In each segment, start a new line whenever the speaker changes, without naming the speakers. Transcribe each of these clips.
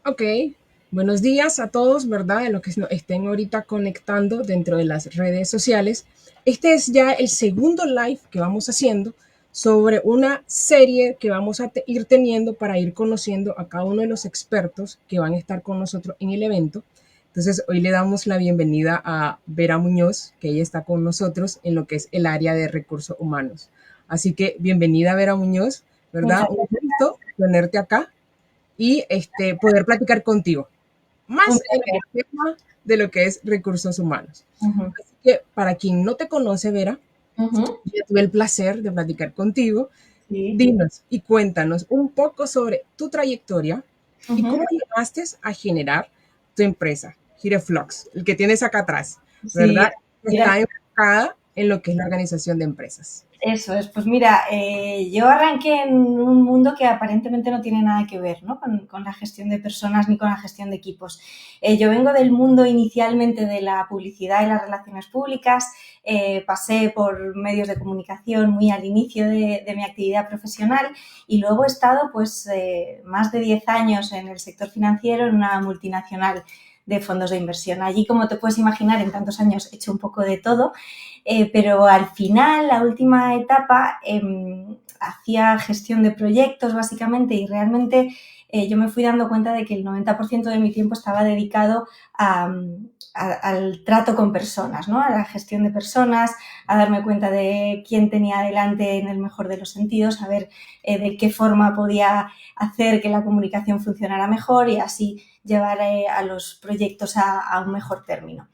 Ok, buenos días a todos, ¿verdad? De los que estén ahorita conectando dentro de las redes sociales. Este es ya el segundo live que vamos haciendo sobre una serie que vamos a ir teniendo para ir conociendo a cada uno de los expertos que van a estar con nosotros en el evento. Entonces, hoy le damos la bienvenida a Vera Muñoz, que ella está con nosotros en lo que es el área de recursos humanos. Así que bienvenida, Vera Muñoz, ¿verdad?
Muchas
Un
gracias.
gusto tenerte acá y poder platicar contigo
Un
más en
placer.
el tema de lo que es recursos humanos.
Ujú,
Así que para quien no te conoce, Vera,
ujú.
yo tuve el placer de platicar contigo.
Sí.
Dinos y cuéntanos un poco sobre tu trayectoria y
Ujú.
cómo llegaste a generar tu empresa, Gireflux, el que tienes acá atrás,
Sí,
¿verdad?
mira,
Está enfocada en lo que es la organización de empresas.
eso es. Pues mira, yo arranqué en un mundo que aparentemente no tiene nada que ver, ¿no? con la gestión de personas ni con la gestión de equipos. Yo vengo del mundo inicialmente de la publicidad y las relaciones públicas. Pasé por medios de comunicación muy al inicio de mi actividad profesional y luego he estado pues más de 10 años en el sector financiero en una multinacional de fondos de inversión. Allí, como te puedes imaginar, en tantos años he hecho un poco de todo. Pero al final, la última etapa, hacía gestión de proyectos básicamente y realmente yo me fui dando cuenta de que el 90% de mi tiempo estaba dedicado al trato con personas, ¿no? A la gestión de personas, a darme cuenta de quién tenía delante en el mejor de los sentidos, a ver de qué forma podía hacer que la comunicación funcionara mejor y así llevar a los proyectos a un mejor término.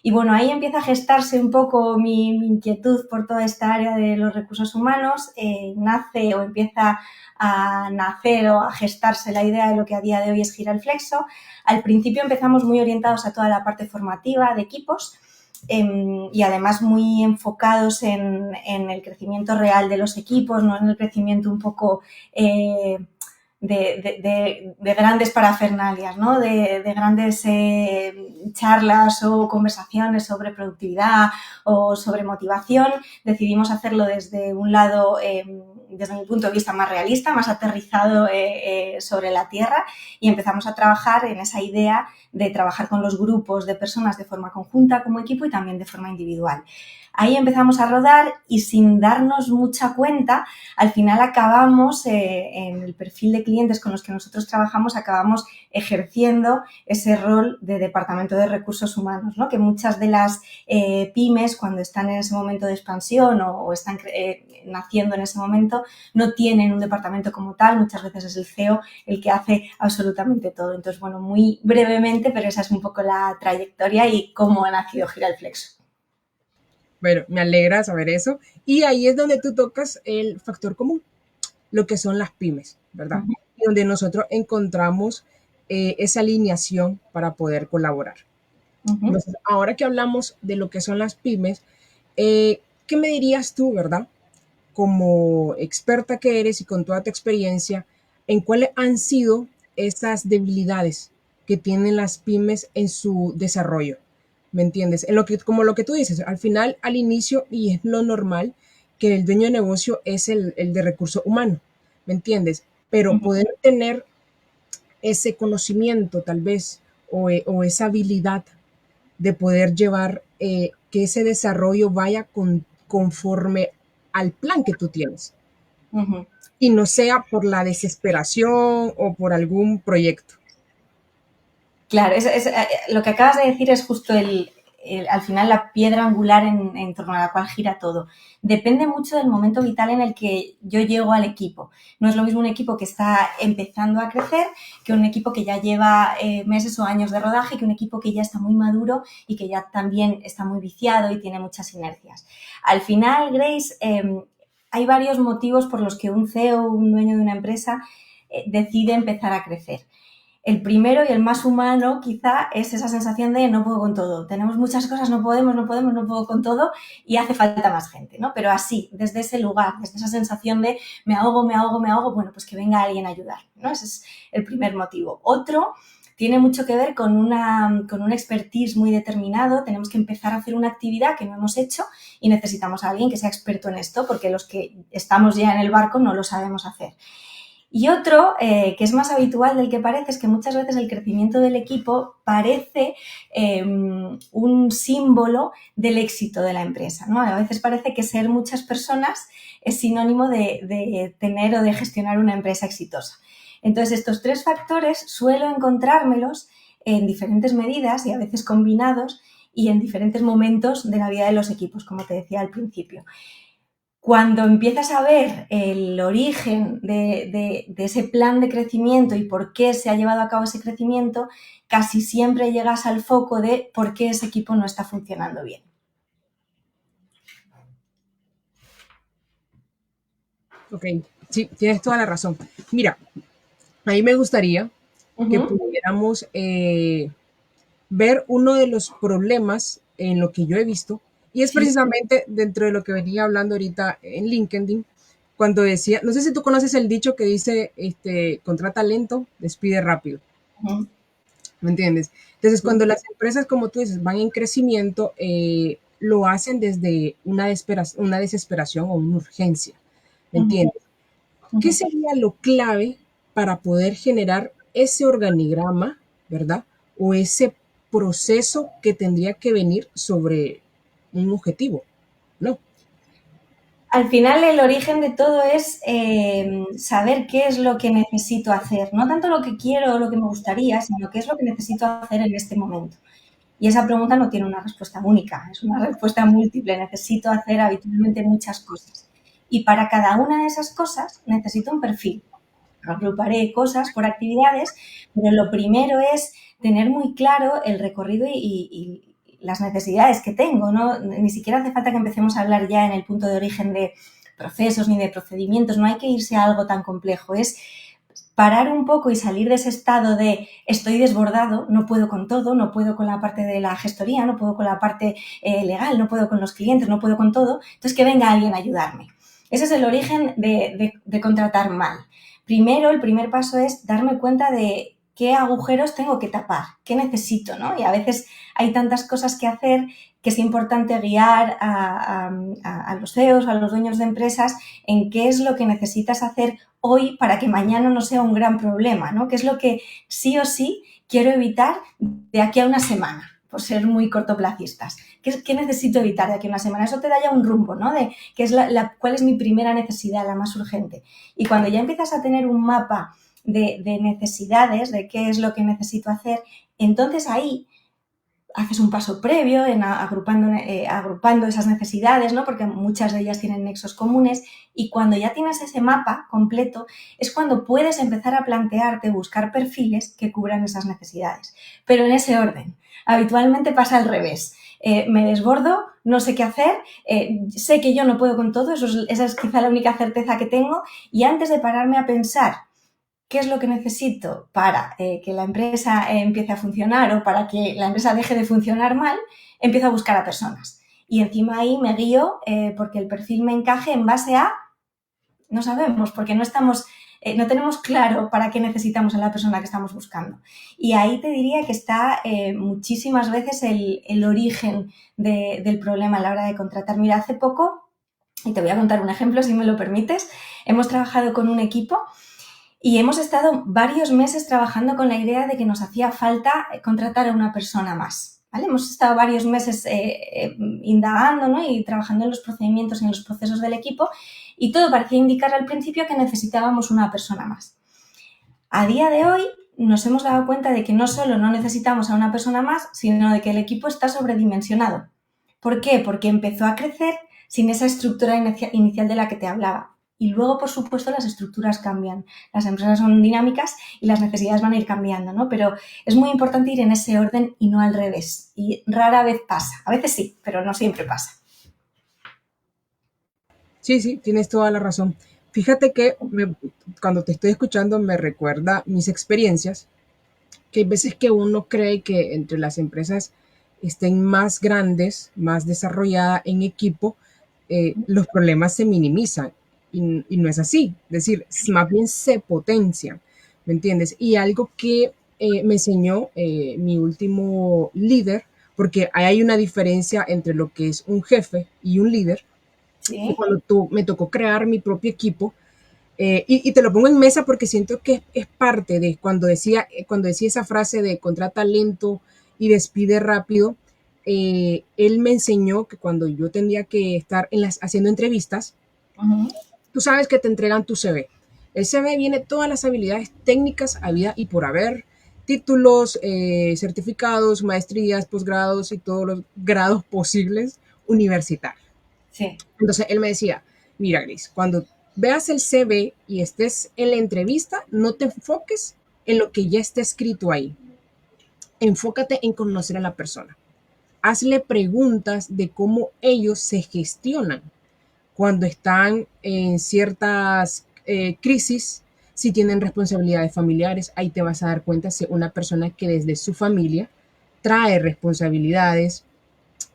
Y bueno, ahí empieza a gestarse un poco mi inquietud por toda esta área de los recursos humanos. Nace o empieza a nacer o a gestarse la idea de lo que a día de hoy es Giralflexo. Al principio empezamos muy orientados a toda la parte formativa de equipos y además muy enfocados en el crecimiento real de los equipos, no en el crecimiento un poco de grandes parafernalias, ¿no? de grandes charlas o conversaciones sobre productividad o sobre motivación. Decidimos hacerlo desde un lado, desde mi punto de vista, más realista, más aterrizado sobre la tierra y empezamos a trabajar en esa idea de trabajar con los grupos de personas de forma conjunta como equipo y también de forma individual. Ahí empezamos a rodar y sin darnos mucha cuenta, al final acabamos en el perfil de clientes con los que nosotros trabajamos, acabamos ejerciendo ese rol de departamento de recursos humanos, ¿no? Que muchas de las pymes cuando están en ese momento de expansión o están naciendo en ese momento no tienen un departamento como tal, muchas veces es el CEO el que hace absolutamente todo. Entonces, bueno, muy brevemente, pero esa es un poco la trayectoria y cómo ha nacido Giralflexo.
Bueno, me alegra saber eso. Y ahí es donde tú tocas el factor común, lo que son las pymes, ¿verdad?
Uh-huh.
Y donde nosotros encontramos esa alineación para poder colaborar.
Uh-huh.
Entonces, ahora que hablamos de lo que son las pymes, ¿qué me dirías tú, verdad? Como experta que eres y con toda tu experiencia, ¿en cuáles han sido esas debilidades que tienen las pymes en su desarrollo? ¿Me entiendes? En lo que, como lo que tú dices, al final, al inicio, y es lo normal, que el dueño de negocio es el de recurso humano, ¿me entiendes? Pero
Uh-huh.
poder tener ese conocimiento tal vez o esa habilidad de poder llevar que ese desarrollo vaya conforme al plan que tú tienes
Uh-huh.
y no sea por la desesperación o por algún proyecto.
Claro, lo que acabas de decir es justo al final la piedra angular en torno a la cual gira todo. Depende mucho del momento vital en el que yo llego al equipo. No es lo mismo un equipo que está empezando a crecer que un equipo que ya lleva meses o años de rodaje, que un equipo que ya está muy maduro y que ya también está muy viciado y tiene muchas sinergias. Al final, Grace, hay varios motivos por los que un CEO o un dueño de una empresa decide empezar a crecer. El primero y el más humano quizá es esa sensación de no puedo con todo, tenemos muchas cosas, no podemos, no puedo con todo y hace falta más gente, ¿no? Pero así, desde ese lugar, desde esa sensación de me ahogo, bueno, pues que venga alguien a ayudar, ¿no? Ese es el primer motivo. Otro tiene mucho que ver con un expertise muy determinado, tenemos que empezar a hacer una actividad que no hemos hecho y necesitamos a alguien que sea experto en esto porque los que estamos ya en el barco no lo sabemos hacer. Y otro, que es más habitual del que parece, es que muchas veces el crecimiento del equipo parece un símbolo del éxito de la empresa, ¿no? A veces parece que ser muchas personas es sinónimo de tener o de gestionar una empresa exitosa. Entonces, estos tres factores suelo encontrármelos en diferentes medidas y a veces combinados y en diferentes momentos de la vida de los equipos, como te decía al principio. Cuando empiezas a ver el origen de ese plan de crecimiento y por qué se ha llevado a cabo ese crecimiento, casi siempre llegas al foco de por qué ese equipo no está funcionando bien.
Ok, sí, tienes toda la razón. Mira, a mí me gustaría que pudiéramos ver uno de los problemas en lo que yo he visto, y es
Sí.
precisamente dentro de lo que venía hablando ahorita en LinkedIn, cuando decía, no sé si tú conoces el dicho que dice, contrata lento, despide rápido. ¿Me entiendes? Entonces, cuando las empresas, como tú dices, van en crecimiento, lo hacen desde una desesperación o una urgencia. ¿Me entiendes? ¿Qué sería lo clave para poder generar ese organigrama, verdad? O ese proceso que tendría que venir sobre un objetivo, ¿no?
Al final el origen de todo es saber qué es lo que necesito hacer, no tanto lo que quiero o lo que me gustaría, sino qué es lo que necesito hacer en este momento. Y esa pregunta no tiene una respuesta única, es una respuesta múltiple. Necesito hacer habitualmente muchas cosas. Y para cada una de esas cosas necesito un perfil. Agruparé cosas por actividades, pero lo primero es tener muy claro el recorrido y las necesidades que tengo, ¿no? Ni siquiera hace falta que empecemos a hablar ya en el punto de origen de procesos ni de procedimientos, no hay que irse a algo tan complejo, es parar un poco y salir de ese estado de estoy desbordado, no puedo con todo, no puedo con la parte de la gestoría, no puedo con la parte legal, no puedo con los clientes, no puedo con todo, entonces que venga alguien a ayudarme. Ese es el origen de contratar mal. Primero, el primer paso es darme cuenta de qué agujeros tengo que tapar, qué necesito, ¿no? Y a veces hay tantas cosas que hacer que es importante guiar a los CEOs, a los dueños de empresas, en qué es lo que necesitas hacer hoy para que mañana no sea un gran problema, ¿no? ¿Qué es lo que sí o sí quiero evitar de aquí a una semana? Por ser muy cortoplacistas. ¿Qué necesito evitar de aquí a una semana? Eso te da ya un rumbo, ¿no? De qué es cuál es mi primera necesidad, la más urgente. Y cuando ya empiezas a tener un mapa de necesidades, de qué es lo que necesito hacer, entonces ahí haces un paso previo en agrupando esas necesidades, ¿no? Porque muchas de ellas tienen nexos comunes, y cuando ya tienes ese mapa completo es cuando puedes empezar a plantearte buscar perfiles que cubran esas necesidades, pero en ese orden. Habitualmente pasa al revés. Me desbordo, no sé qué hacer, sé que yo no puedo con todo, esa es quizá la única certeza que tengo, y antes de pararme a pensar qué es lo que necesito para que la empresa empiece a funcionar o para que la empresa deje de funcionar mal, empiezo a buscar a personas. Y encima ahí me guío porque el perfil me encaje en base a, no sabemos, porque no tenemos claro para qué necesitamos a la persona que estamos buscando. Y ahí te diría que está muchísimas veces el origen del problema a la hora de contratar. Mira, hace poco, y te voy a contar un ejemplo si me lo permites, hemos trabajado con un equipo y hemos estado varios meses trabajando con la idea de que nos hacía falta contratar a una persona más. ¿Vale? Hemos estado varios meses indagando, ¿no? Y trabajando en los procedimientos y en los procesos del equipo, y todo parecía indicar al principio que necesitábamos una persona más. A día de hoy nos hemos dado cuenta de que no solo no necesitamos a una persona más, sino de que el equipo está sobredimensionado. ¿Por qué? Porque empezó a crecer sin esa estructura inicial de la que te hablaba. Y luego, por supuesto, las estructuras cambian. Las empresas son dinámicas y las necesidades van a ir cambiando, ¿no? Pero es muy importante ir en ese orden y no al revés. Y rara vez pasa. A veces sí, pero no siempre pasa.
Sí, sí, tienes toda la razón. Fíjate que cuando te estoy escuchando me recuerda mis experiencias, que hay veces que uno cree que entre las empresas estén más grandes, más desarrolladas en equipo, los problemas se minimizan y no es así. Es decir, más bien se potencian, ¿me entiendes? Y algo que me enseñó mi último líder, porque hay una diferencia entre lo que es un jefe y un líder, que
¿Sí?
cuando me tocó crear mi propio equipo, Y te lo pongo en mesa porque siento que es parte de cuando decía esa frase de contrata lento y despide rápido. Él me enseñó que cuando yo tendría que estar haciendo entrevistas, tú sabes que te entregan tu CV. El CV viene todas las habilidades técnicas habida y por haber, títulos, certificados, maestrías, posgrados y todos los grados posibles universitarios.
Sí.
Entonces él me decía, mira Gris, cuando veas el CV y estés en la entrevista, no te enfoques en lo que ya está escrito ahí. Enfócate en conocer a la persona. Hazle preguntas de cómo ellos se gestionan cuando están en ciertas crisis, si tienen responsabilidades familiares, ahí te vas a dar cuenta si una persona que desde su familia trae responsabilidades,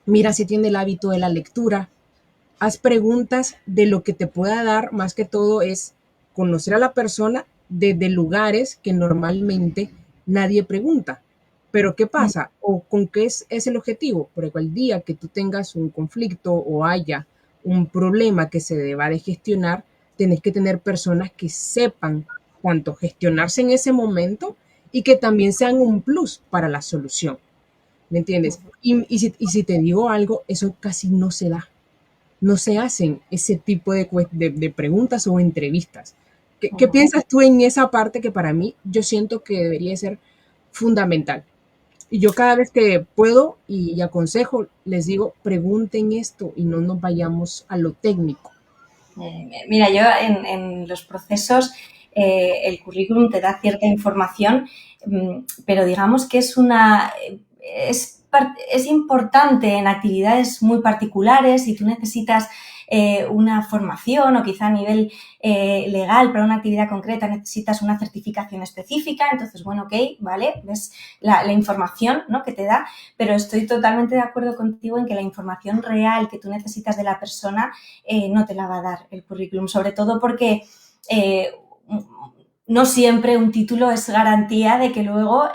mira si tiene el hábito de la lectura, haz preguntas de lo que te pueda dar, más que todo es conocer a la persona desde lugares que normalmente nadie pregunta. Pero ¿qué pasa? ¿O con qué es el objetivo? Porque el día que tú tengas un conflicto o haya un problema que se deba de gestionar, tenés que tener personas que sepan tanto gestionarse en ese momento y que también sean un plus para la solución. ¿Me entiendes? Y si te digo algo, eso casi no se da, no se hacen ese tipo de preguntas o entrevistas. ¿Qué piensas tú en esa parte que para mí yo siento que debería ser fundamental? Y yo cada vez que puedo y aconsejo, les digo, pregunten esto y no nos vayamos a lo técnico.
Mira, yo en los procesos el currículum te da cierta información, pero digamos que es importante en actividades muy particulares y tú necesitas una formación o quizá a nivel legal para una actividad concreta necesitas una certificación específica, entonces, bueno, ok, vale, ves la información, ¿no?, que te da, pero estoy totalmente de acuerdo contigo en que la información real que tú necesitas de la persona no te la va a dar el currículum, sobre todo porque no siempre un título es garantía de que luego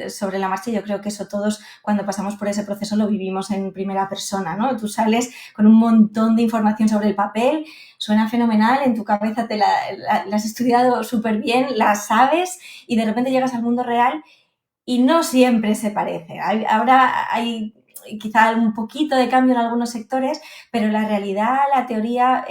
sobre la marcha, yo creo que eso todos cuando pasamos por ese proceso lo vivimos en primera persona, ¿no? Tú sales con un montón de información sobre el papel, suena fenomenal, en tu cabeza la has estudiado súper bien, la sabes y de repente llegas al mundo real y no siempre se parece. Ahora hay quizá un poquito de cambio en algunos sectores, pero la realidad, la teoría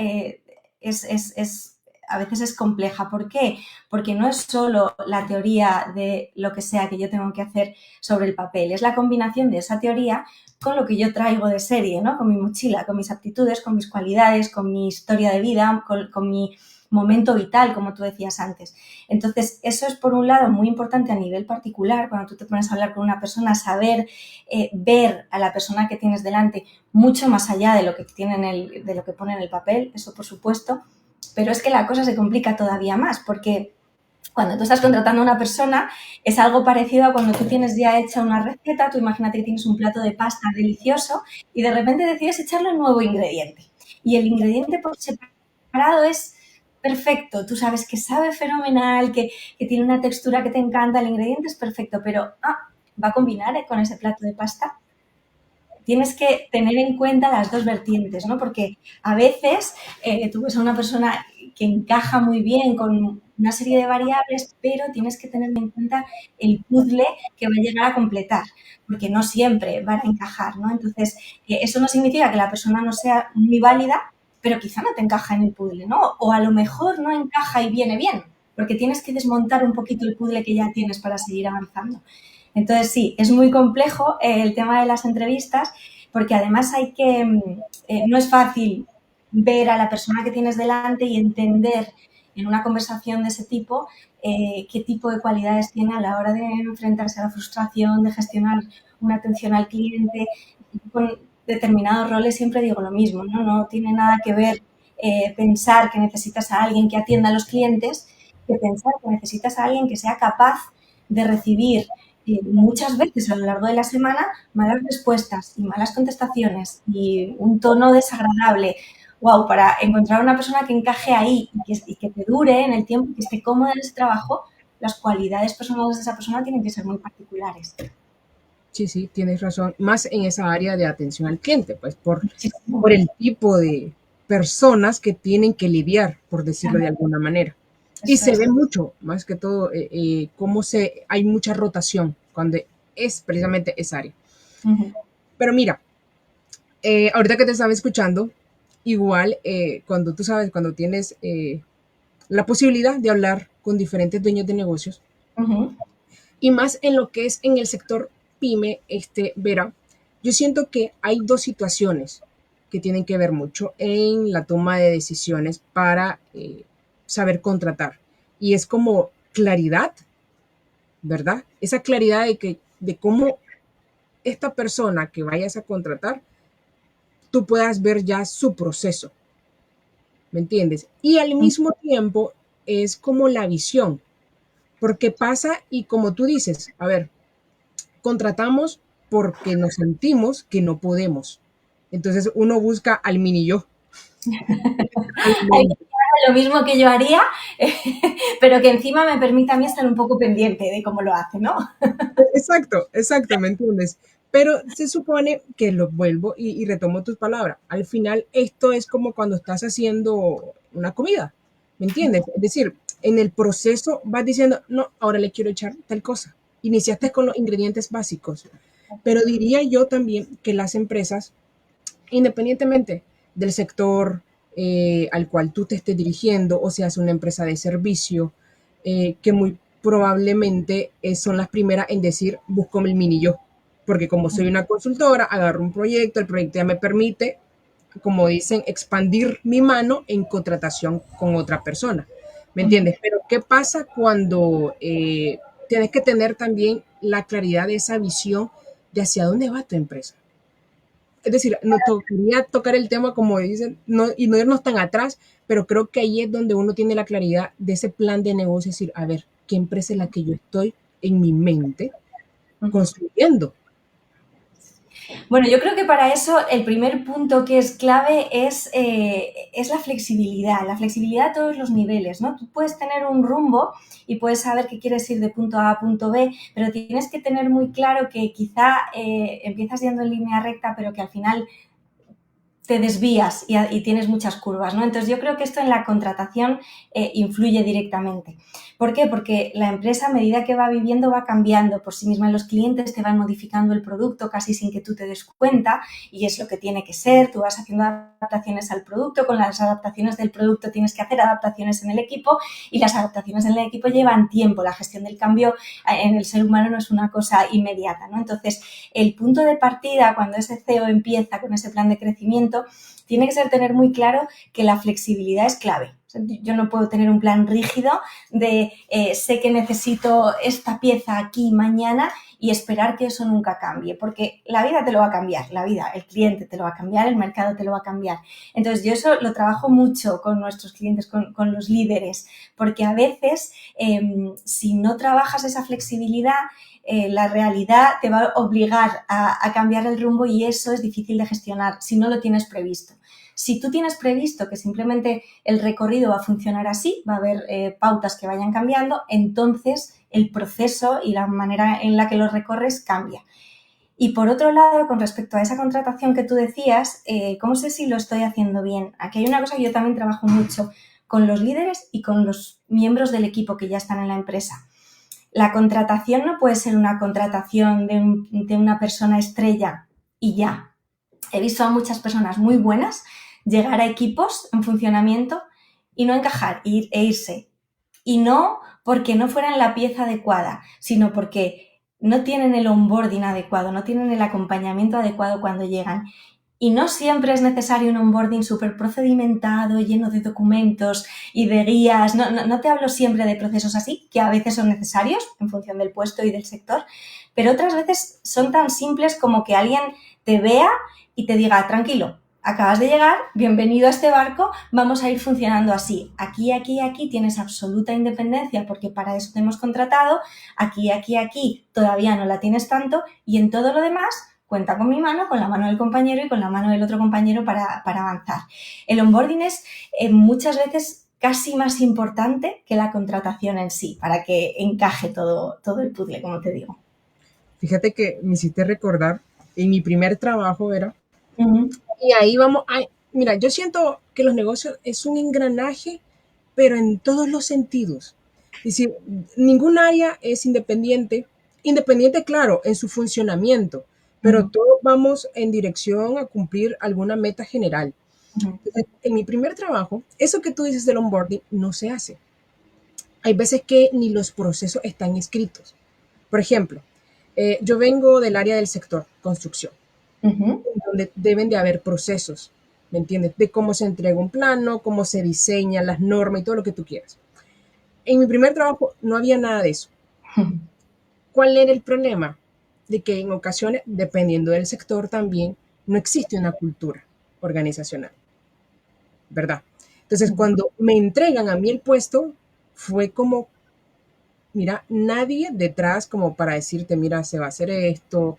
a veces es compleja. ¿Por qué? Porque no es solo la teoría de lo que sea que yo tengo que hacer sobre el papel, es la combinación de esa teoría con lo que yo traigo de serie, ¿no? Con mi mochila, con mis aptitudes, con mis cualidades, con mi historia de vida, con mi momento vital, como tú decías antes. Entonces, eso es por un lado muy importante a nivel particular, cuando tú te pones a hablar con una persona, saber ver a la persona que tienes delante mucho más allá de lo que de lo que pone en el papel, eso por supuesto, pero es que la cosa se complica todavía más, porque cuando tú estás contratando a una persona es algo parecido a cuando tú tienes ya hecha una receta, tú imagínate que tienes un plato de pasta delicioso y de repente decides echarle un nuevo ingrediente. Y el ingrediente por separado es perfecto, tú sabes que sabe fenomenal, que tiene una textura que te encanta, el ingrediente es perfecto, pero va a combinar con ese plato de pasta. Tienes que tener en cuenta las dos vertientes, ¿no? Porque a veces tú ves a una persona que encaja muy bien con una serie de variables, pero tienes que tener en cuenta el puzzle que va a llegar a completar, porque no siempre van a encajar, ¿no? Entonces, eso no significa que la persona no sea muy válida, pero quizá no te encaja en el puzzle, ¿no? O a lo mejor no encaja y viene bien, porque tienes que desmontar un poquito el puzzle que ya tienes para seguir avanzando. Entonces, sí, es muy complejo el tema de las entrevistas porque además no es fácil ver a la persona que tienes delante y entender en una conversación de ese tipo qué tipo de cualidades tiene a la hora de enfrentarse a la frustración, de gestionar una atención al cliente. Con determinados roles siempre digo lo mismo, ¿no? No tiene nada que ver pensar que necesitas a alguien que atienda a los clientes que pensar que necesitas a alguien que sea capaz de recibir muchas veces a lo largo de la semana malas respuestas y malas contestaciones y un tono desagradable. Wow, para encontrar una persona que encaje ahí y que te dure en el tiempo, que esté cómoda en ese trabajo, las cualidades personales de esa persona tienen que ser muy particulares.
Sí, sí, tienes razón. Más en esa área de atención al cliente, pues por el tipo personas que tienen que lidiar, por decirlo de alguna manera. Y
Eso
se
es.
ve mucho, más que todo, hay mucha rotación cuando es precisamente esa área.
Ujú,
Pero mira, ahorita que te estaba escuchando, igual cuando tú sabes, cuando tienes la posibilidad de hablar con diferentes dueños de negocios,
ujú,
y más en lo que es en el sector pyme, Vera, yo siento que hay dos situaciones que tienen que ver mucho en la toma de decisiones para saber contratar. Y es como claridad, ¿verdad? Esa claridad de cómo esta persona que vayas a contratar, tú puedas ver ya su proceso, ¿me entiendes? Y al
ujú.
mismo tiempo es como la visión, porque pasa y como tú dices, a ver, contratamos porque nos sentimos que no podemos. Entonces uno busca al mini yo.
Hay que
Realmente.
hacer lo mismo que yo haría, pero que encima me permita a mí estar un poco pendiente de cómo lo hace, ¿no?
Exacto, exacto, ¿me entiendes? Pero se supone que lo vuelvo y retomo tus palabras. Al final, esto es como cuando estás haciendo una comida, ¿me entiendes? Es decir, en el proceso vas diciendo, no, ahora le quiero echar tal cosa. Iniciaste con los ingredientes básicos. Pero diría yo también que las empresas, independientemente del sector al cual tú te estés dirigiendo, o seas una empresa de servicio, que muy probablemente son las primeras en decir, busco el mini yo, porque como soy una consultora, agarro un proyecto, el proyecto ya me permite, como dicen, expandir mi mano en contratación con otra persona, ¿me entiendes? Pero ¿qué pasa cuando tienes que tener también la claridad de esa visión de hacia dónde va tu empresa? Es decir, nos tocaría tocar el tema, como dicen, no, y no irnos tan atrás, pero creo que ahí es donde uno tiene la claridad de ese plan de negocio, es decir, a ver, ¿qué empresa es la que yo estoy en mi mente construyendo?
Bueno, yo creo que para eso el primer punto que es clave es la flexibilidad a todos los niveles, ¿no? Tú puedes tener un rumbo y puedes saber que quieres ir de punto A a punto B, pero tienes que tener muy claro que quizá empiezas yendo en línea recta, pero que al final te desvías y tienes muchas curvas, ¿no? Entonces yo creo que esto en la contratación influye directamente. ¿Por qué? Porque la empresa a medida que va viviendo va cambiando por sí misma, los clientes te van modificando el producto casi sin que tú te des cuenta y es lo que tiene que ser, tú vas haciendo adaptaciones al producto, con las adaptaciones del producto tienes que hacer adaptaciones en el equipo y las adaptaciones en el equipo llevan tiempo, la gestión del cambio en el ser humano no es una cosa inmediata, ¿no? Entonces el punto de partida cuando ese CEO empieza con ese plan de crecimiento tiene que ser tener muy claro que la flexibilidad es clave. Yo no puedo tener un plan rígido de sé que necesito esta pieza aquí mañana y esperar que eso nunca cambie, porque la vida te lo va a cambiar, la vida, el cliente te lo va a cambiar, el mercado te lo va a cambiar. Entonces yo eso lo trabajo mucho con nuestros clientes, con los líderes, porque a veces si no trabajas esa flexibilidad, la realidad te va a obligar a cambiar el rumbo y eso es difícil de gestionar si no lo tienes previsto. Si tú tienes previsto que simplemente el recorrido va a funcionar así, va a haber pautas que vayan cambiando, entonces el proceso y la manera en la que lo recorres cambia. Y por otro lado, con respecto a esa contratación que tú decías, ¿cómo sé si lo estoy haciendo bien? Aquí hay una cosa que yo también trabajo mucho con los líderes y con los miembros del equipo que ya están en la empresa. La contratación no puede ser una contratación de una persona estrella y ya. He visto a muchas personas muy buenas llegar a equipos en funcionamiento y no encajar e irse. Y no porque no fueran la pieza adecuada, sino porque no tienen el onboarding adecuado, no tienen el acompañamiento adecuado cuando llegan. Y no siempre es necesario un onboarding súper procedimentado, lleno de documentos y de guías. No te hablo siempre de procesos así, que a veces son necesarios en función del puesto y del sector, pero otras veces son tan simples como que alguien te vea y te diga, tranquilo, acabas de llegar, bienvenido a este barco, vamos a ir funcionando así. Aquí tienes absoluta independencia porque para eso te hemos contratado, aquí todavía no la tienes tanto y en todo lo demás cuenta con mi mano, con la mano del compañero y con la mano del otro compañero para avanzar. El onboarding es muchas veces casi más importante que la contratación en sí, para que encaje todo el puzzle, como te digo.
Fíjate que me hiciste recordar en mi primer trabajo, era,
Uh -huh.
y ahí vamos, Mira, yo siento que los negocios es un engranaje, pero en todos los sentidos. Es decir, ningún área es independiente. Independiente, claro, en su funcionamiento, pero
Ujú,
todos vamos en dirección a cumplir alguna meta general.
ujú,
Entonces, en mi primer trabajo, eso que tú dices del onboarding no se hace. Hay veces que ni los procesos están escritos. Por ejemplo, yo vengo del área del sector construcción,
ujú,
donde deben de haber procesos, ¿me entiendes? De cómo se entrega un plano, cómo se diseña, las normas y todo lo que tú quieras. En mi primer trabajo no había nada de eso.
ujú,
¿Cuál era el problema? De que en ocasiones, dependiendo del sector también, no existe una cultura organizacional, ¿verdad? Entonces,
ujú.
cuando me entregan a mí el puesto, fue como, mira, nadie detrás como para decirte, mira, se va a hacer esto,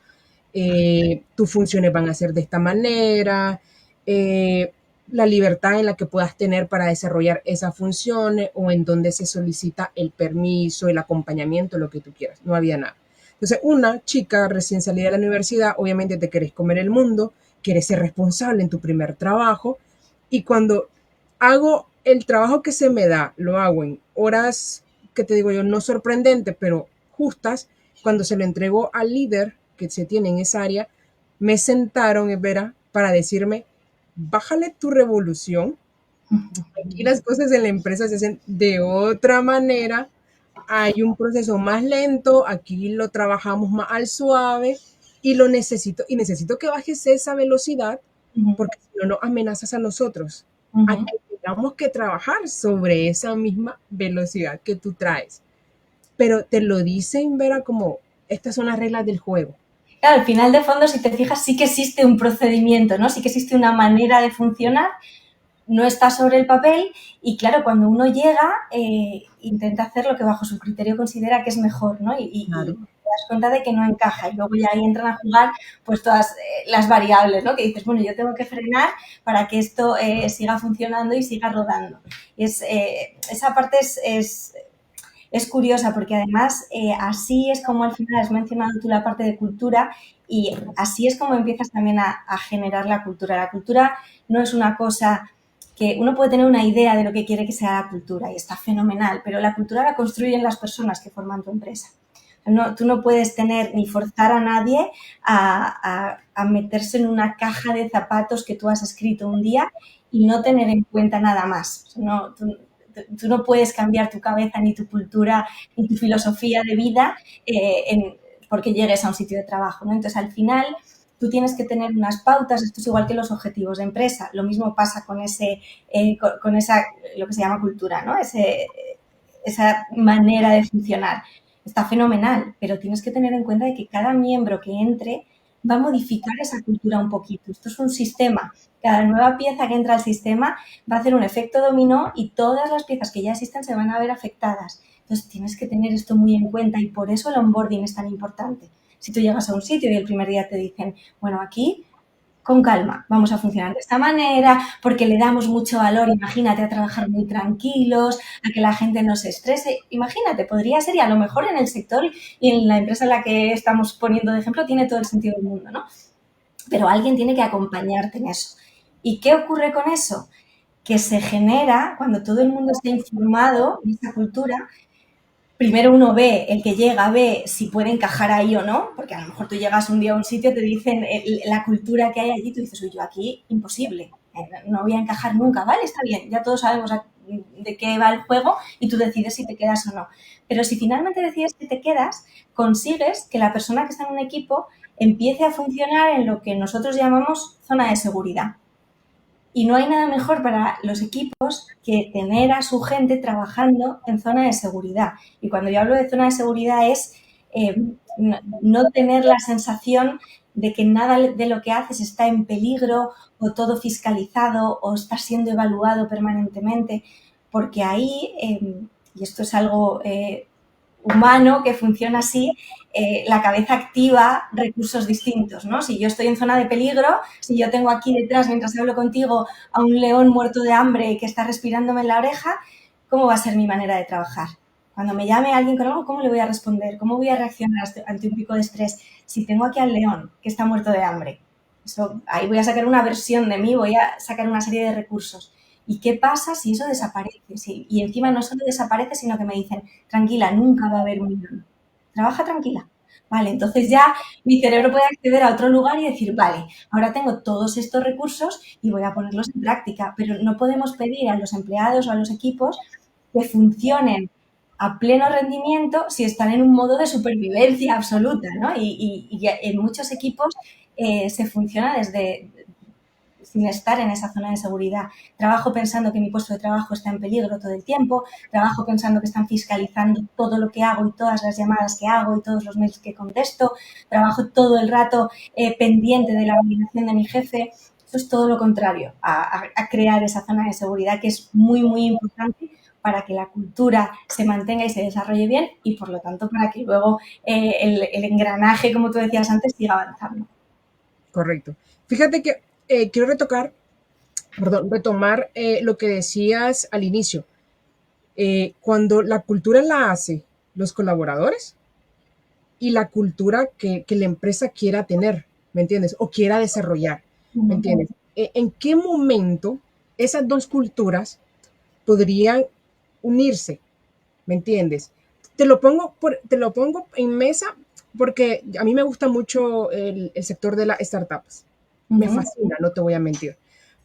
tus funciones van a ser de esta manera, eh, la libertad en la que puedas tener para desarrollar esas funciones o en donde se solicita el permiso, el acompañamiento, lo que tú quieras. No había nada. Entonces, una chica recién salida de la universidad, obviamente te querés comer el mundo, quieres ser responsable en tu primer trabajo y cuando hago el trabajo que se me da, lo hago en horas, que te digo yo, no sorprendente, pero justas, cuando se lo entregó al líder que se tiene en esa área, me sentaron, Vera, para decirme, bájale tu revolución, aquí las cosas en la empresa se hacen de otra manera, hay un proceso más lento, aquí lo trabajamos más al suave y necesito que bajes esa velocidad
Ujú,
porque si no nos amenazas a nosotros, a
ujú.
que tengamos que trabajar sobre esa misma velocidad que tú traes. Pero te lo dicen, Vera, como estas son las reglas del juego.
Claro, al final de fondo, si te fijas, sí que existe un procedimiento, ¿no? Sí que existe una manera de funcionar, no está sobre el papel y claro, cuando uno llega, intenta hacer lo que bajo su criterio considera que es mejor, ¿no? Y
Claro.
te das cuenta de que no encaja y luego ya ahí entran a jugar pues todas las variables, ¿no? Que dices, bueno, yo tengo que frenar para que esto siga funcionando y siga rodando. Esa parte es curiosa porque además así es como al final has mencionado tú la parte de cultura y así es como empiezas también a generar la cultura. La cultura no es una cosa que uno puede tener una idea de lo que quiere que sea la cultura y está fenomenal, pero la cultura la construyen las personas que forman tu empresa. No, tú no puedes tener ni forzar a nadie a meterse en una caja de zapatos que tú has escrito un día y no tener en cuenta nada más. O sea, no, tú no puedes cambiar tu cabeza, ni tu cultura, ni tu filosofía de vida porque llegues a un sitio de trabajo, ¿no? Entonces, al final, tú tienes que tener unas pautas, esto es igual que los objetivos de empresa, lo mismo pasa con con esa, lo que se llama cultura, ¿no? Esa manera de funcionar. Está fenomenal, pero tienes que tener en cuenta de que cada miembro que entre va a modificar esa cultura un poquito. Esto es un sistema. Cada nueva pieza que entra al sistema va a hacer un efecto dominó y todas las piezas que ya existen se van a ver afectadas. Entonces tienes que tener esto muy en cuenta y por eso el onboarding es tan importante. Si tú llegas a un sitio y el primer día te dicen, bueno, aquí con calma, vamos a funcionar de esta manera, porque le damos mucho valor, imagínate, a trabajar muy tranquilos, a que la gente no se estrese. Imagínate, podría ser, y a lo mejor en el sector y en la empresa en la que estamos poniendo de ejemplo, tiene todo el sentido del mundo, ¿no? Pero alguien tiene que acompañarte en eso. ¿Y qué ocurre con eso? Que se genera, cuando todo el mundo está informado en esa cultura, primero uno ve, el que llega ve si puede encajar ahí o no, porque a lo mejor tú llegas un día a un sitio, te dicen la cultura que hay allí, tú dices, uy, yo aquí imposible, no voy a encajar nunca, vale, está bien, ya todos sabemos de qué va el juego y tú decides si te quedas o no. Pero si finalmente decides que te quedas, consigues que la persona que está en un equipo empiece a funcionar en lo que nosotros llamamos zona de seguridad. Y no hay nada mejor para los equipos que tener a su gente trabajando en zona de seguridad. Y cuando yo hablo de zona de seguridad es no tener la sensación de que nada de lo que haces está en peligro o todo fiscalizado o está siendo evaluado permanentemente, porque ahí, y esto es algo humano que funciona así, la cabeza activa recursos distintos, ¿no? Si yo estoy en zona de peligro, si yo tengo aquí detrás, mientras hablo contigo, a un león muerto de hambre que está respirándome en la oreja, ¿cómo va a ser mi manera de trabajar? Cuando me llame alguien con algo, ¿cómo le voy a responder? ¿Cómo voy a reaccionar ante un pico de estrés si tengo aquí al león que está muerto de hambre? Eso, ahí voy a sacar una versión de mí, voy a sacar una serie de recursos. ¿Y qué pasa si eso desaparece? Y encima no solo desaparece, sino que me dicen, tranquila, nunca va a haber un millón. Trabaja tranquila. Vale, entonces ya mi cerebro puede acceder a otro lugar y decir, vale, ahora tengo todos estos recursos y voy a ponerlos en práctica. Pero no podemos pedir a los empleados o a los equipos que funcionen a pleno rendimiento si están en un modo de supervivencia absoluta, ¿no? Y en muchos equipos se funciona desde sin estar en esa zona de seguridad. Trabajo pensando que mi puesto de trabajo está en peligro todo el tiempo, trabajo pensando que están fiscalizando todo lo que hago y todas las llamadas que hago y todos los mails que contesto, trabajo todo el rato pendiente de la validación de mi jefe. Eso es todo lo contrario a crear esa zona de seguridad que es muy, muy importante para que la cultura se mantenga y se desarrolle bien y, por lo tanto, para que luego el engranaje, como tú decías antes, siga avanzando.
Correcto. Fíjate que quiero retomar lo que decías al inicio. Cuando la cultura la hace los colaboradores y la cultura que la empresa quiera tener, ¿me entiendes? O quiera desarrollar, ¿me entiendes? ¿En qué momento esas dos culturas podrían unirse? ¿Me entiendes? Te lo pongo en mesa porque a mí me gusta mucho el sector de las startups. Me fascina, no te voy a mentir.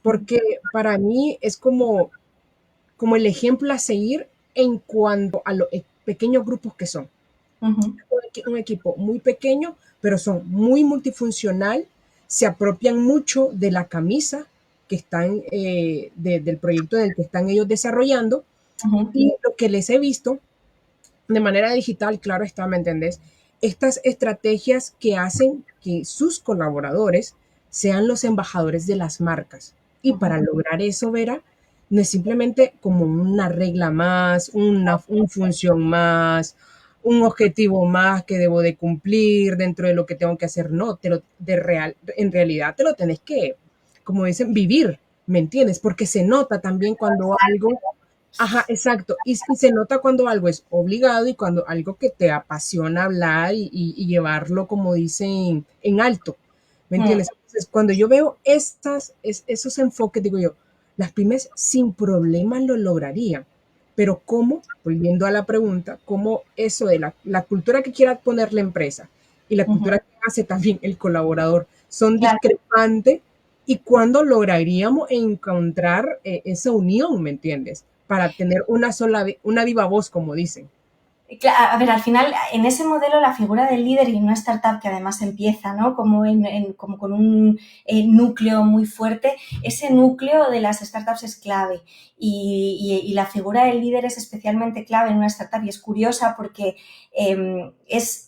Porque para mí es como el ejemplo a seguir en cuanto a los pequeños grupos que son. Un equipo muy pequeño, pero son muy multifuncional, se apropian mucho de la camisa que están, del proyecto en el que están ellos desarrollando. Y lo que les he visto de manera digital, claro está, ¿me entendés? Estas estrategias que hacen que sus colaboradores sean los embajadores de las marcas. Y para lograr eso, Vera, no es simplemente como una regla más, una función más, un objetivo más que debo de cumplir dentro de lo que tengo que hacer. No, en realidad te lo tenés que, como dicen, vivir, ¿me entiendes? Porque se nota también cuando algo. Ajá, exacto. Y se nota cuando algo es obligado y cuando algo que te apasiona hablar y llevarlo, como dicen, en alto. ¿Me entiendes? Entonces, cuando yo veo esos enfoques, digo yo, las pymes sin problema lo lograrían. Pero ¿cómo? Volviendo a la pregunta, ¿cómo eso de la cultura que quiera poner la empresa y la cultura que hace también el colaborador son
Claro.
discrepantes? ¿Y cuándo lograríamos encontrar esa unión, me entiendes? Para tener una viva voz, como dicen.
A ver, al final, en ese modelo, la figura del líder y una startup que además empieza, ¿no? Como con un núcleo muy fuerte, ese núcleo de las startups es clave y la figura del líder es especialmente clave en una startup y es curiosa porque es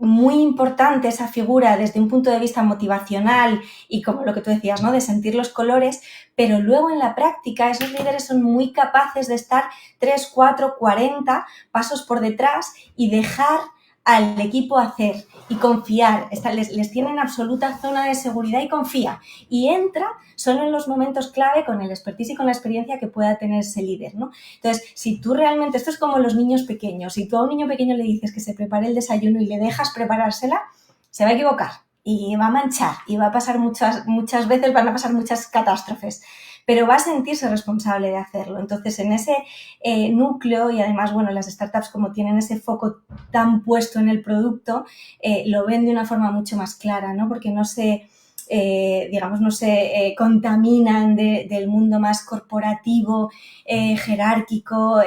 muy importante esa figura desde un punto de vista motivacional y como lo que tú decías, ¿no? De sentir los colores, pero luego en la práctica esos líderes son muy capaces de estar 3, 4, 40 pasos por detrás y dejar al equipo hacer y confiar. Les tienen absoluta zona de seguridad y confía. Y entra solo en los momentos clave con el expertise y con la experiencia que pueda tener ese líder, ¿no? Entonces, si tú realmente, esto es como los niños pequeños, si tú a un niño pequeño le dices que se prepare el desayuno y le dejas preparársela, se va a equivocar y va a manchar y va a pasar muchas veces, van a pasar muchas catástrofes, pero va a sentirse responsable de hacerlo. Entonces, en ese núcleo y además, bueno, las startups como tienen ese foco tan puesto en el producto, lo ven de una forma mucho más clara, ¿no? Porque no se... digamos, no se contaminan del mundo más corporativo, jerárquico,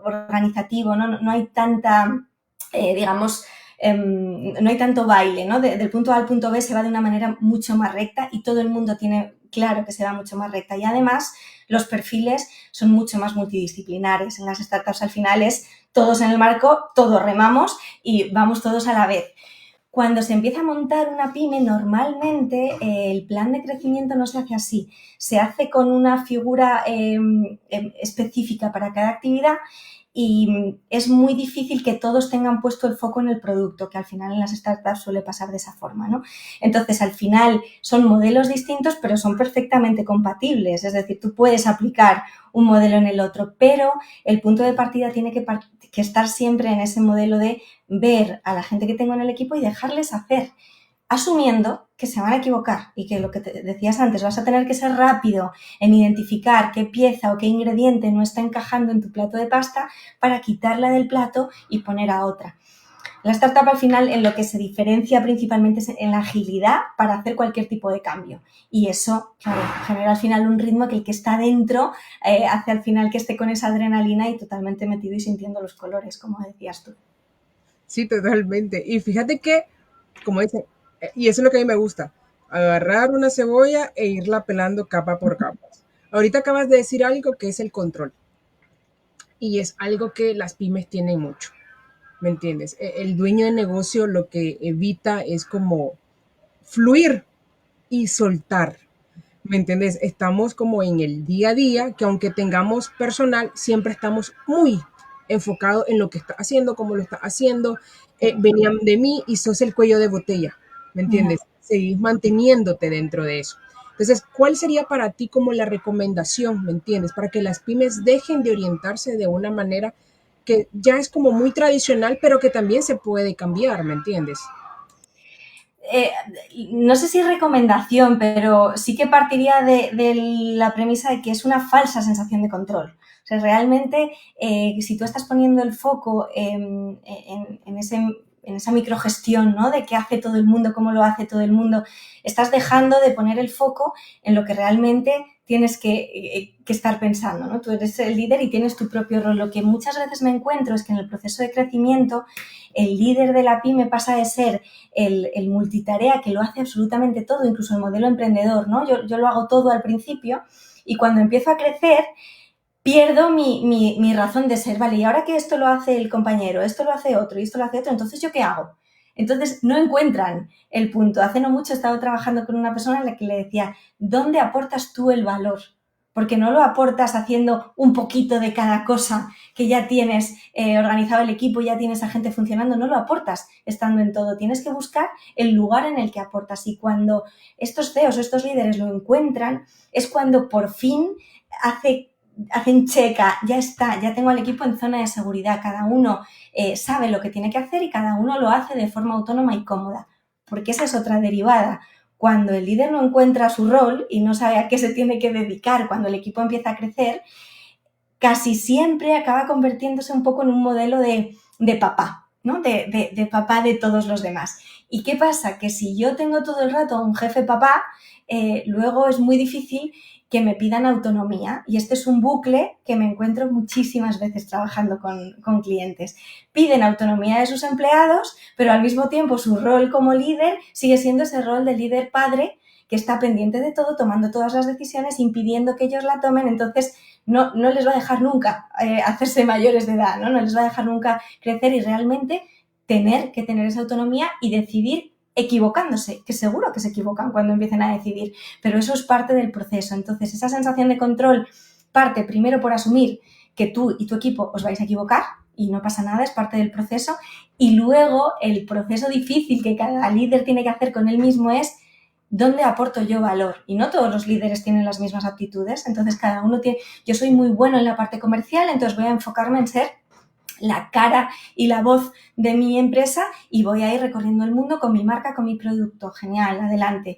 organizativo, ¿no? No hay tanta, digamos, no hay tanto baile, ¿no? Del punto A al punto B se va de una manera mucho más recta y todo el mundo tiene claro que se va mucho más recta. Y además los perfiles son mucho más multidisciplinares. En las startups al final es todos en el marco, todos remamos y vamos todos a la vez. Cuando se empieza a montar una pyme, normalmente el plan de crecimiento no se hace así. Se hace con una figura específica para cada actividad y es muy difícil que todos tengan puesto el foco en el producto, que al final en las startups suele pasar de esa forma, ¿no? Entonces, al final son modelos distintos, pero son perfectamente compatibles. Es decir, tú puedes aplicar un modelo en el otro, pero el punto de partida tiene que estar siempre en ese modelo de ver a la gente que tengo en el equipo y dejarles hacer. asumiendo que se van a equivocar y que lo que te decías antes, vas a tener que ser rápido en identificar qué pieza o qué ingrediente no está encajando en tu plato de pasta para quitarla del plato y poner a otra. La startup al final en lo que se diferencia principalmente es en la agilidad para hacer cualquier tipo de cambio. Y eso, claro, genera al final un ritmo que el que está dentro hace al final que esté con esa adrenalina y totalmente metido y sintiendo los colores, como decías tú.
Sí, totalmente. Y fíjate que, como dicen, y eso es lo que a mí me gusta, agarrar una cebolla e irla pelando capa por capa. Ahorita acabas de decir algo que es el control. Y es algo que las pymes tienen mucho. ¿Me entiendes? El dueño de negocio lo que evita es como fluir y soltar. ¿Me entiendes? Estamos como en el día a día, que aunque tengamos personal, siempre estamos muy enfocados en lo que está haciendo, cómo lo está haciendo. Venían de mí y sos el cuello de botella. ¿Me entiendes? Seguís manteniéndote dentro de eso. Entonces, ¿cuál sería para ti como la recomendación, me entiendes? Para que las pymes dejen de orientarse de una manera que ya es como muy tradicional, pero que también se puede cambiar, ¿me entiendes?
eh, no sé si recomendación, pero sí que partiría de la premisa de que es una falsa sensación de control. O sea, realmente, si tú estás poniendo el foco en esa microgestión, ¿no? De qué hace todo el mundo, cómo lo hace todo el mundo, estás dejando de poner el foco en lo que realmente tienes que estar pensando, ¿no? Tú eres el líder y tienes tu propio rol. Lo que muchas veces me encuentro es que en el proceso de crecimiento el líder de la pyme pasa de ser el multitarea que lo hace absolutamente todo, incluso el modelo emprendedor, ¿no? Yo lo hago todo al principio y cuando empiezo a crecer pierdo mi razón de ser, vale, y ahora que esto lo hace el compañero, esto lo hace otro y esto lo hace otro, entonces ¿yo qué hago? Entonces no encuentran el punto. Hace no mucho estaba trabajando con una persona a la que le decía, ¿dónde aportas tú el valor? Porque no lo aportas haciendo un poquito de cada cosa que ya tienes organizado el equipo, ya tienes a gente funcionando, no lo aportas estando en todo. Tienes que buscar el lugar en el que aportas y cuando estos CEOs o estos líderes lo encuentran es cuando por fin hacen checa, ya está, ya tengo al equipo en zona de seguridad, cada uno sabe lo que tiene que hacer y cada uno lo hace de forma autónoma y cómoda, porque esa es otra derivada. Cuando el líder no encuentra su rol y no sabe a qué se tiene que dedicar cuando el equipo empieza a crecer, casi siempre acaba convirtiéndose un poco en un modelo de papá, ¿no? De papá de todos los demás. ¿Y qué pasa? Que si yo tengo todo el rato a un jefe papá, luego es muy difícil que me pidan autonomía. Y este es un bucle que me encuentro muchísimas veces trabajando con clientes. Piden autonomía de sus empleados, pero al mismo tiempo su rol como líder sigue siendo ese rol de líder padre que está pendiente de todo, tomando todas las decisiones, impidiendo que ellos la tomen. Entonces, no les va a dejar nunca hacerse mayores de edad, ¿no? No les va a dejar nunca crecer y realmente tener que tener esa autonomía y decidir equivocándose, que seguro que se equivocan cuando empiecen a decidir, pero eso es parte del proceso. Entonces, esa sensación de control parte primero por asumir que tú y tu equipo os vais a equivocar y no pasa nada, es parte del proceso, y luego el proceso difícil que cada líder tiene que hacer con él mismo es ¿dónde aporto yo valor? Y no todos los líderes tienen las mismas aptitudes, entonces cada uno tiene, yo soy muy bueno en la parte comercial, entonces voy a enfocarme en ser la cara y la voz de mi empresa y voy a ir recorriendo el mundo con mi marca, con mi producto. Genial, adelante.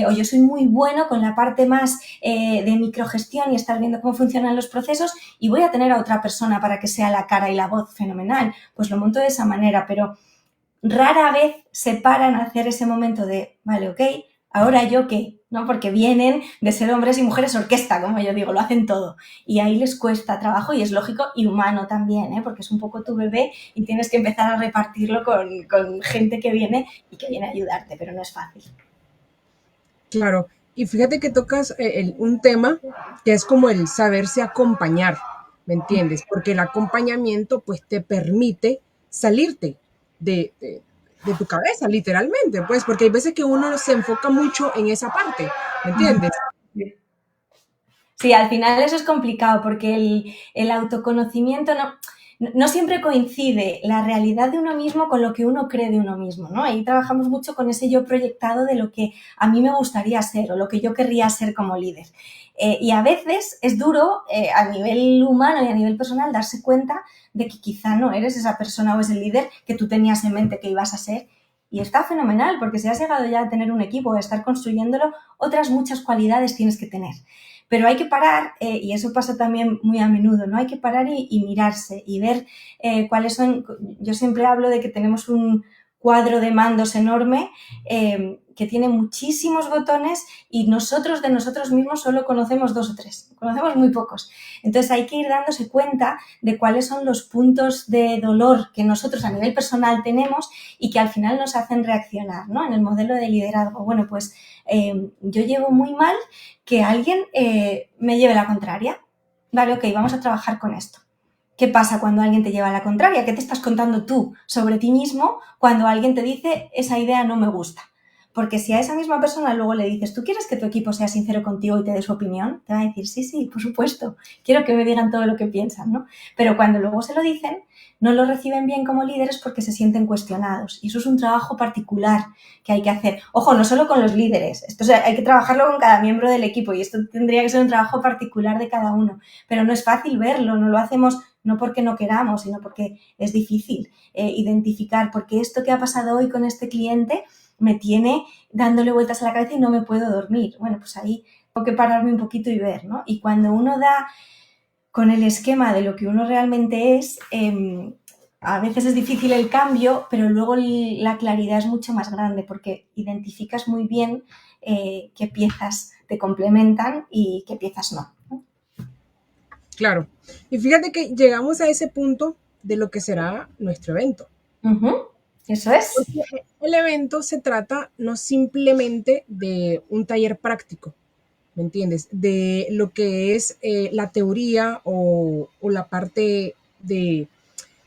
O yo soy muy bueno con la parte más de microgestión y estar viendo cómo funcionan los procesos y voy a tener a otra persona para que sea la cara y la voz. Fenomenal. Pues lo monto de esa manera, pero rara vez se paran a hacer ese momento de, vale, ok, ¿ahora yo qué? ¿No? Porque vienen de ser hombres y mujeres orquesta, como yo digo, lo hacen todo. Y ahí les cuesta trabajo y es lógico y humano también, ¿eh? Porque es un poco tu bebé y tienes que empezar a repartirlo con gente que viene y que viene a ayudarte, pero no es fácil.
Claro, y fíjate que tocas un tema que es como el saberse acompañar, ¿me entiendes? Porque el acompañamiento pues te permite salirte de tu cabeza, literalmente, pues, porque hay veces que uno se enfoca mucho en esa parte, ¿me entiendes?
Sí, al final eso es complicado porque el autoconocimiento no siempre coincide la realidad de uno mismo con lo que uno cree de uno mismo, ¿no? Ahí trabajamos mucho con ese yo proyectado de lo que a mí me gustaría ser o lo que yo querría ser como líder. Y a veces es duro a nivel humano y a nivel personal darse cuenta de que quizá no eres esa persona o ese líder que tú tenías en mente que ibas a ser y está fenomenal, porque si has llegado ya a tener un equipo, a estar construyéndolo, otras muchas cualidades tienes que tener. Pero hay que parar, y eso pasa también muy a menudo, ¿no? Hay que parar y mirarse y ver cuáles son. Yo siempre hablo de que tenemos un cuadro de mandos enorme que tiene muchísimos botones y nosotros de nosotros mismos solo conocemos 2 o 3, conocemos muy pocos. Entonces hay que ir dándose cuenta de cuáles son los puntos de dolor que nosotros a nivel personal tenemos y que al final nos hacen reaccionar, ¿no? En el modelo de liderazgo, bueno, pues yo llevo muy mal que alguien me lleve la contraria. Vale, ok, vamos a trabajar con esto. ¿Qué pasa cuando alguien te lleva a la contraria? ¿Qué te estás contando tú sobre ti mismo cuando alguien te dice esa idea no me gusta? Porque si a esa misma persona luego le dices, ¿tú quieres que tu equipo sea sincero contigo y te dé su opinión? Te va a decir, sí, sí, por supuesto, quiero que me digan todo lo que piensan, ¿no? Pero cuando luego se lo dicen, no lo reciben bien como líderes porque se sienten cuestionados. Y eso es un trabajo particular que hay que hacer. Ojo, no solo con los líderes, esto hay que trabajarlo con cada miembro del equipo y esto tendría que ser un trabajo particular de cada uno. Pero no es fácil verlo, no lo hacemos no porque no queramos, sino porque es difícil identificar, porque esto que ha pasado hoy con este cliente me tiene dándole vueltas a la cabeza y no me puedo dormir. Bueno, pues ahí tengo que pararme un poquito y ver, ¿no? Y cuando uno da con el esquema de lo que uno realmente es, a veces es difícil el cambio, pero luego la claridad es mucho más grande porque identificas muy bien qué piezas te complementan y qué piezas no.
Claro. Y fíjate que llegamos a ese punto de lo que será nuestro evento.
Eso es.
Porque el evento se trata no simplemente de un taller práctico, ¿me entiendes? De lo que es la teoría o la parte de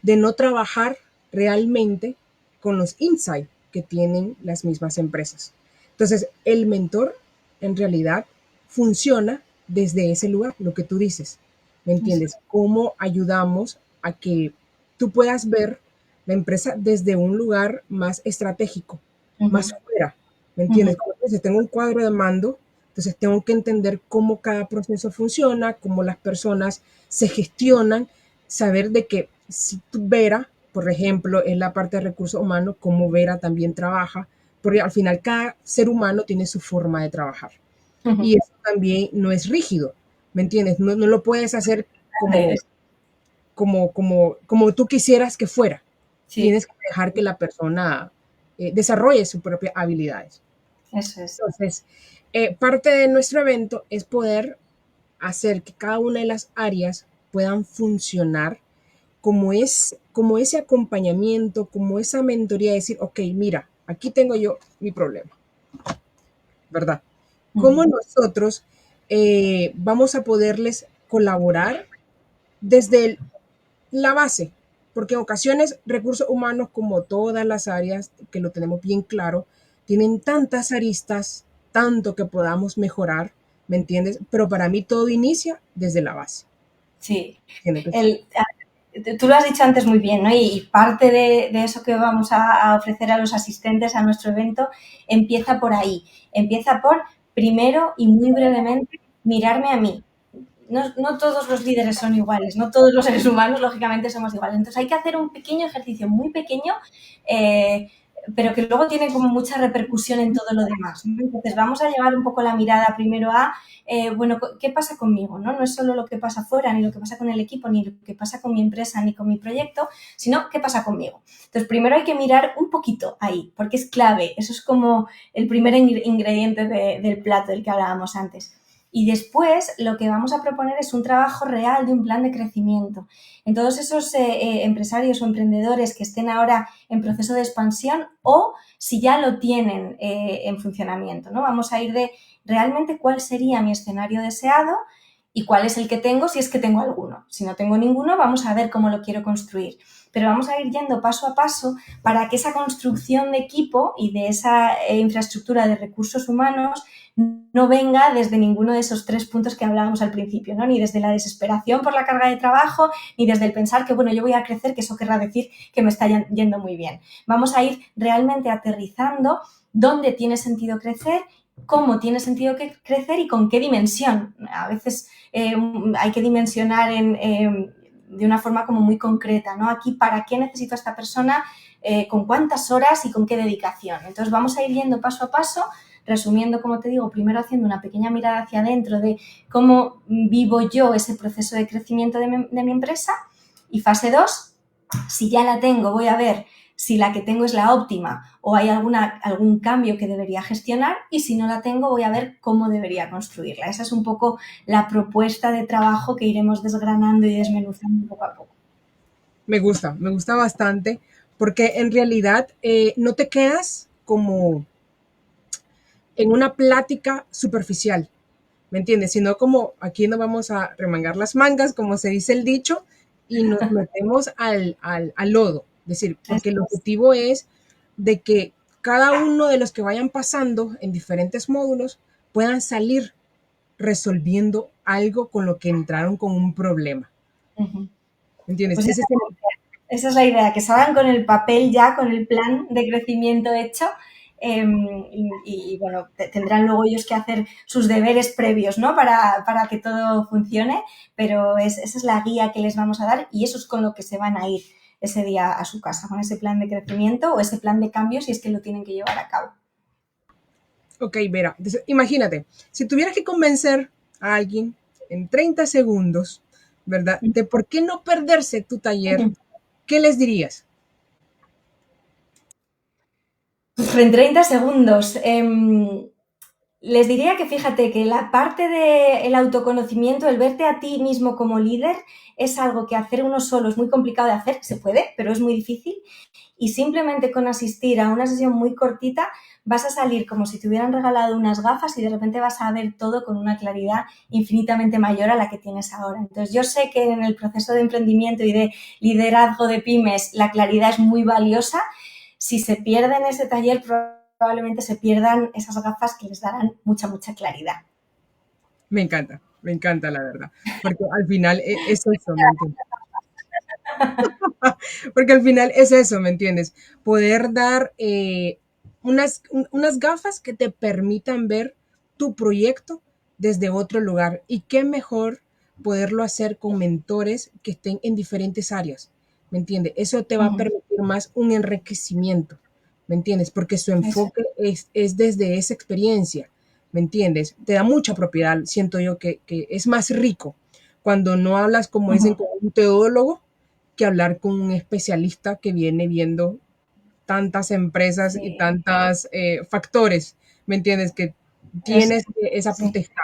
no trabajar realmente con los insights que tienen las mismas empresas. Entonces, el mentor en realidad funciona desde ese lugar, lo que tú dices, ¿me entiendes? Cómo ayudamos a que tú puedas ver la empresa desde un lugar más estratégico, más fuera, ¿me entiendes? Como dices, tengo un cuadro de mando, entonces tengo que entender cómo cada proceso funciona, cómo las personas se gestionan, saber de que si tú Vera, por ejemplo, es la parte de recursos humanos, cómo Vera también trabaja, porque al final cada ser humano tiene su forma de trabajar. Y eso también no es rígido, ¿me entiendes? No, no lo puedes hacer como tú quisieras que fuera. Sí. Tienes que dejar que la persona desarrolle sus propias habilidades.
Eso es.
Entonces, parte de nuestro evento es poder hacer que cada una de las áreas puedan funcionar como ese acompañamiento, como esa mentoría, de decir, ok, mira, aquí tengo yo mi problema, ¿verdad? ¿Cómo nosotros vamos a poderles colaborar desde la base? Porque en ocasiones recursos humanos, como todas las áreas, que lo tenemos bien claro, tienen tantas aristas, tanto que podamos mejorar, ¿me entiendes? Pero para mí todo inicia desde la base.
Sí. Tú lo has dicho antes muy bien, ¿no? Y parte de eso que vamos a ofrecer a los asistentes a nuestro evento empieza por ahí. Empieza por, primero y muy brevemente, mirarme a mí. No todos los líderes son iguales, no todos los seres humanos, lógicamente, somos iguales. Entonces hay que hacer un pequeño ejercicio, muy pequeño, pero que luego tiene como mucha repercusión en todo lo demás, ¿no? Entonces vamos a llevar un poco la mirada primero a, bueno, ¿qué pasa conmigo? ¿No? No es solo lo que pasa fuera, ni lo que pasa con el equipo, ni lo que pasa con mi empresa, ni con mi proyecto, sino qué pasa conmigo. Entonces primero hay que mirar un poquito ahí, porque es clave, eso es como el primer ingrediente del plato del que hablábamos antes. Y después lo que vamos a proponer es un trabajo real de un plan de crecimiento. En todos esos empresarios o emprendedores que estén ahora en proceso de expansión o si ya lo tienen en funcionamiento, ¿no? Vamos a ir de realmente cuál sería mi escenario deseado y cuál es el que tengo si es que tengo alguno. Si no tengo ninguno, vamos a ver cómo lo quiero construir. Pero vamos a ir yendo paso a paso para que esa construcción de equipo y de esa infraestructura de recursos humanos no venga desde ninguno de esos 3 puntos que hablábamos al principio, ¿no? Ni desde la desesperación por la carga de trabajo, ni desde el pensar que, bueno, yo voy a crecer, que eso querrá decir que me está yendo muy bien. Vamos a ir realmente aterrizando dónde tiene sentido crecer, cómo tiene sentido crecer y con qué dimensión. A veces hay que dimensionar de una forma como muy concreta, ¿no? Aquí, ¿para qué necesito a esta persona? ¿Con cuántas horas y con qué dedicación? Entonces vamos a ir viendo paso a paso, resumiendo, como te digo, primero haciendo una pequeña mirada hacia adentro de cómo vivo yo ese proceso de crecimiento de mi empresa. Y fase 2, si ya la tengo, voy a ver si la que tengo es la óptima o hay algún cambio que debería gestionar, y si no la tengo, voy a ver cómo debería construirla. Esa es un poco la propuesta de trabajo que iremos desgranando y desmenuzando poco a poco.
Me gusta bastante, porque en realidad no te quedas como en una plática superficial, ¿me entiendes? Sino como aquí nos vamos a remangar las mangas, como se dice el dicho, y nos metemos al lodo. Es decir, porque el objetivo es de que cada uno de los que vayan pasando en diferentes módulos puedan salir resolviendo algo con lo que entraron con un problema.
Uh-huh.
¿Me entiendes?
Pues esa es la idea, que salgan con el papel ya, con el plan de crecimiento hecho. Bueno, tendrán luego ellos que hacer sus deberes previos, ¿no? Para que todo funcione, pero esa es la guía que les vamos a dar, y eso es con lo que se van a ir ese día a su casa, con ese plan de crecimiento o ese plan de cambio, si es que lo tienen que llevar a cabo.
Ok, Vera, entonces, imagínate, si tuvieras que convencer a alguien en 30 segundos, ¿verdad? De por qué no perderse tu taller, ¿qué les dirías?
En 30 segundos. Les diría que fíjate que la parte del autoconocimiento, el verte a ti mismo como líder, es algo que hacer uno solo es muy complicado de hacer, se puede, pero es muy difícil, y simplemente con asistir a una sesión muy cortita vas a salir como si te hubieran regalado unas gafas y de repente vas a ver todo con una claridad infinitamente mayor a la que tienes ahora. Entonces yo sé que en el proceso de emprendimiento y de liderazgo de pymes la claridad es muy valiosa. Si se pierde en ese taller, probablemente se pierdan esas gafas que les darán mucha, mucha claridad.
Me encanta la verdad, porque al final es eso, ¿me entiendes? Porque al final es eso, ¿me entiendes? Poder dar unas gafas que te permitan ver tu proyecto desde otro lugar. Y qué mejor poderlo hacer con mentores que estén en diferentes áreas, ¿me entiendes? Eso te va a permitir más un enriquecimiento, ¿me entiendes? Porque su enfoque es desde esa experiencia, ¿me entiendes? Te da mucha propiedad, siento yo que es más rico cuando no hablas, como dicen, con un teólogo, que hablar con un especialista que viene viendo tantas empresas y
Sí,
tantos factores, ¿me entiendes? Que tienes esa
sí.
potestad.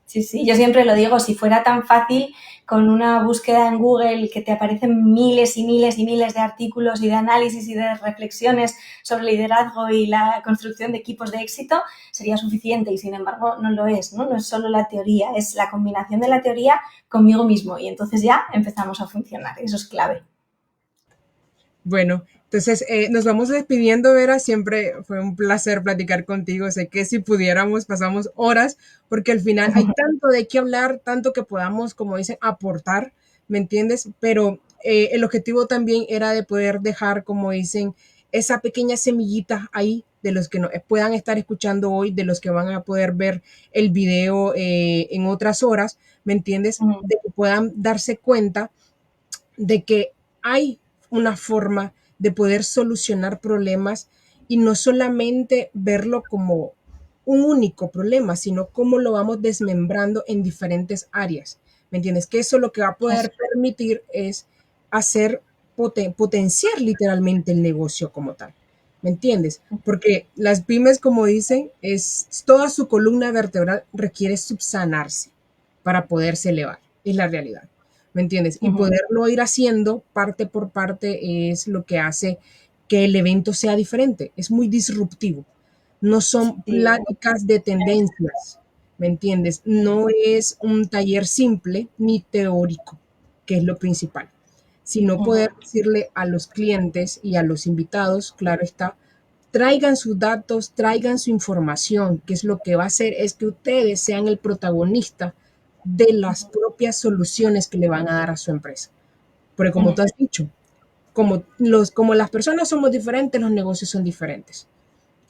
Sí, sí, yo siempre lo digo, si fuera tan fácil con una búsqueda en Google que te aparecen miles y miles y miles de artículos y de análisis y de reflexiones sobre liderazgo y la construcción de equipos de éxito, sería suficiente, y sin embargo no lo es, ¿no? No es solo la teoría, es la combinación de la teoría conmigo mismo, y entonces ya empezamos a funcionar, eso es clave.
Bueno, entonces nos vamos despidiendo, Vera. Siempre fue un placer platicar contigo. Sé que si pudiéramos pasamos horas, porque al final hay tanto de qué hablar, tanto que podamos, como dicen, aportar, ¿me entiendes? Pero el objetivo también era de poder dejar, como dicen, esa pequeña semillita ahí de los que nos puedan estar escuchando hoy, de los que van a poder ver el video en otras horas, ¿me entiendes? De que puedan darse cuenta de que hay una forma de poder solucionar problemas, y no solamente verlo como un único problema, sino cómo lo vamos desmembrando en diferentes áreas. ¿Me entiendes? Que eso lo que va a poder permitir es hacer potenciar literalmente el negocio como tal. ¿Me entiendes? Porque las pymes, como dicen, es toda su columna vertebral requiere subsanarse para poderse elevar. Es la realidad. ¿Me entiendes? Y poderlo ir haciendo parte por parte es lo que hace que el evento sea diferente. Es muy disruptivo. No son
Sí.
pláticas de tendencias, ¿me entiendes? No es un taller simple ni teórico, que es lo principal, sino poder decirle a los clientes y a los invitados, claro está, traigan sus datos, traigan su información, que es lo que va a hacer es que ustedes sean el protagonista de las propias soluciones que le van a dar a su empresa. Porque como tú has dicho, como las personas somos diferentes, los negocios son diferentes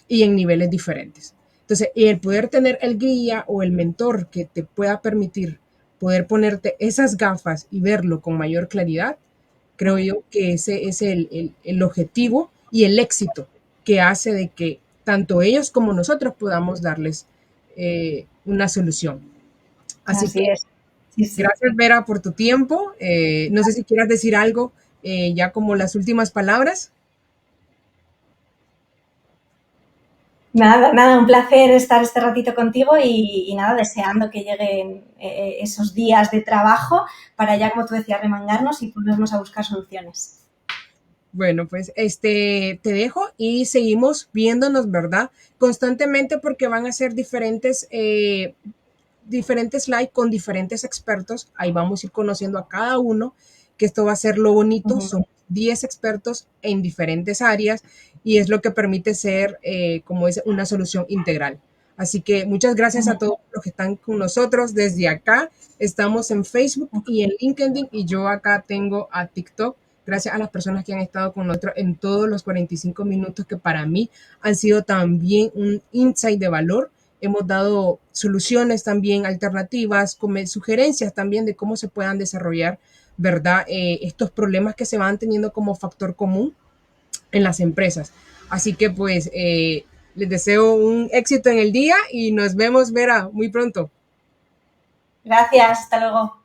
y en niveles diferentes. Entonces, y el poder tener el guía o el mentor que te pueda permitir poder ponerte esas gafas y verlo con mayor claridad, creo yo que ese es el objetivo y el éxito que hace de que tanto ellos como nosotros podamos darles una solución. Así que
Así es. Sí, sí.
gracias, Vera, por tu tiempo. No sé si quieras decir algo ya como las últimas palabras.
Nada, nada, un placer estar este ratito contigo y nada, deseando que lleguen esos días de trabajo para ya, como tú decías, remangarnos y ponernos a buscar soluciones.
Bueno, pues te dejo y seguimos viéndonos, ¿verdad? Constantemente porque van a ser diferentes live con diferentes expertos. Ahí vamos a ir conociendo a cada uno, que esto va a ser lo bonito.
Ujú.
Son 10 expertos en diferentes áreas y es lo que permite ser, como es, una solución integral. Así que muchas gracias a todos los que están con nosotros desde acá. Estamos en Facebook y en LinkedIn y yo acá tengo a TikTok. Gracias a las personas que han estado con nosotros en todos los 45 minutos que para mí han sido también un insight de valor. Hemos dado soluciones también alternativas, como sugerencias también de cómo se puedan desarrollar, ¿verdad? Estos problemas que se van teniendo como factor común en las empresas. Así que pues les deseo un éxito en el día y nos vemos, Vera, muy pronto.
Gracias, hasta luego.